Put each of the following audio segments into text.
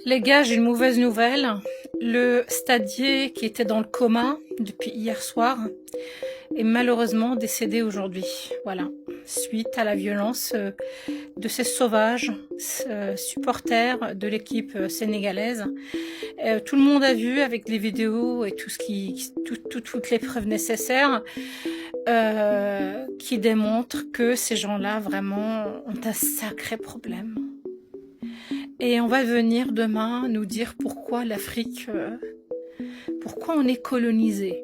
Les gars, j'ai une mauvaise nouvelle. Le stadier qui était dans le coma depuis hier soir est malheureusement décédé aujourd'hui. Voilà, suite à la violence de ces sauvages supporters de l'équipe sénégalaise. Tout le monde a vu avec les vidéos et toutes les preuves nécessaires qui démontrent que ces gens-là vraiment ont un sacré problème. Et on va venir demain nous dire pourquoi l'Afrique, pourquoi on est colonisé.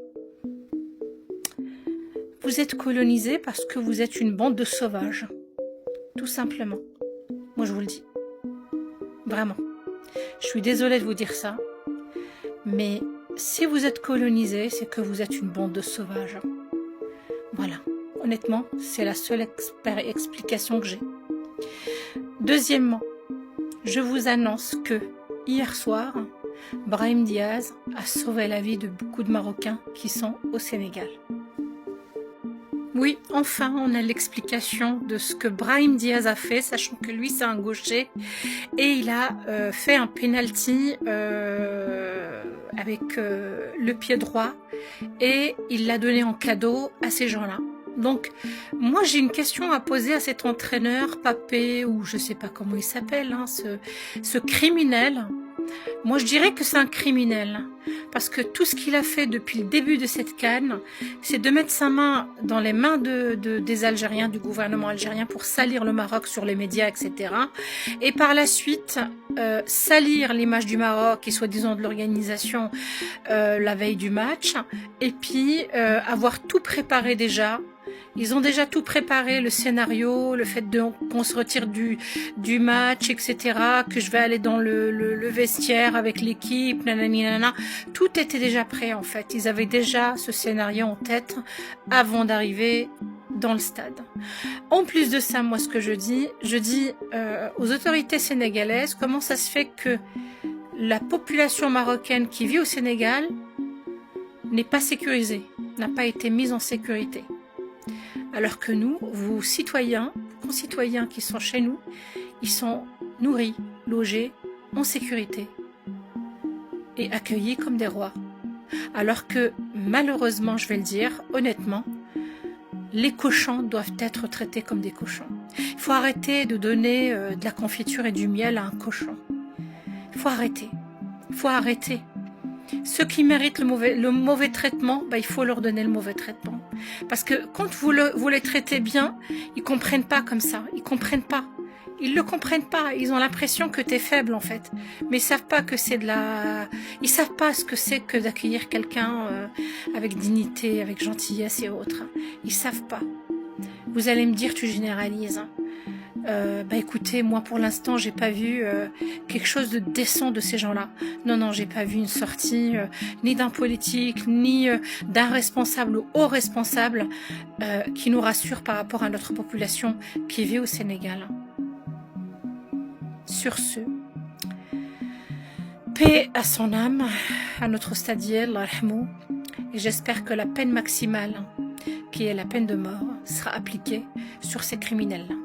Vous êtes colonisé parce que vous êtes une bande de sauvages, tout simplement. Moi je vous le dis, vraiment. Je suis désolée de vous dire ça, mais si vous êtes colonisé, c'est que vous êtes une bande de sauvages. Voilà, honnêtement, c'est la seule explication que j'ai. Deuxièmement, je vous annonce que hier soir, Brahim Diaz a sauvé la vie de beaucoup de Marocains qui sont au Sénégal. Oui, enfin, on a l'explication de ce que Brahim Diaz a fait, sachant que lui, c'est un gaucher, et il a fait un penalty avec le pied droit, et il l'a donné en cadeau à ces gens-là. Donc, moi, j'ai une question à poser à cet entraîneur, Papé, ou je sais pas comment il s'appelle, hein, ce criminel. Moi, je dirais que c'est un criminel, parce que tout ce qu'il a fait depuis le début de cette CAN, c'est de mettre sa main dans les mains des Algériens, du gouvernement algérien, pour salir le Maroc sur les médias, etc. Et par la suite, salir l'image du Maroc et soi-disant de l'organisation la veille du match, et puis avoir tout préparé déjà. Ils ont déjà tout préparé, le scénario, le fait qu'on se retire du match, etc., que je vais aller dans le vestiaire avec l'équipe, nanana. Tout était déjà prêt, en fait. Ils avaient déjà ce scénario en tête avant d'arriver dans le stade. En plus de ça, moi, ce que je dis aux autorités sénégalaises, comment ça se fait que la population marocaine qui vit au Sénégal n'est pas sécurisée, n'a pas été mise en sécurité. Alors que nous, vous citoyens, concitoyens qui sont chez nous, ils sont nourris, logés, en sécurité et accueillis comme des rois. Alors que malheureusement, je vais le dire honnêtement, les cochons doivent être traités comme des cochons. Il faut arrêter de donner de la confiture et du miel à un cochon. Il faut arrêter. Il faut arrêter. Ceux qui méritent le mauvais traitement, il faut leur donner le mauvais traitement. Parce que quand vous les traitez bien, ils comprennent pas comme ça. Ils comprennent pas. Ils le comprennent pas. Ils ont l'impression que t'es faible, en fait. Mais ils savent pas que c'est ils savent pas ce que c'est que d'accueillir quelqu'un avec dignité, avec gentillesse et autres. Ils savent pas. Vous allez me dire, tu généralises. Écoutez, moi pour l'instant j'ai pas vu quelque chose de décent de ces gens-là. Non, j'ai pas vu une sortie ni d'un politique, ni d'un responsable ou haut responsable qui nous rassure par rapport à notre population qui vit au Sénégal. Sur ce, paix à son âme, à notre stadier, Allah yarhamou, et j'espère que la peine maximale, qui est la peine de mort, sera appliquée sur ces criminels-là.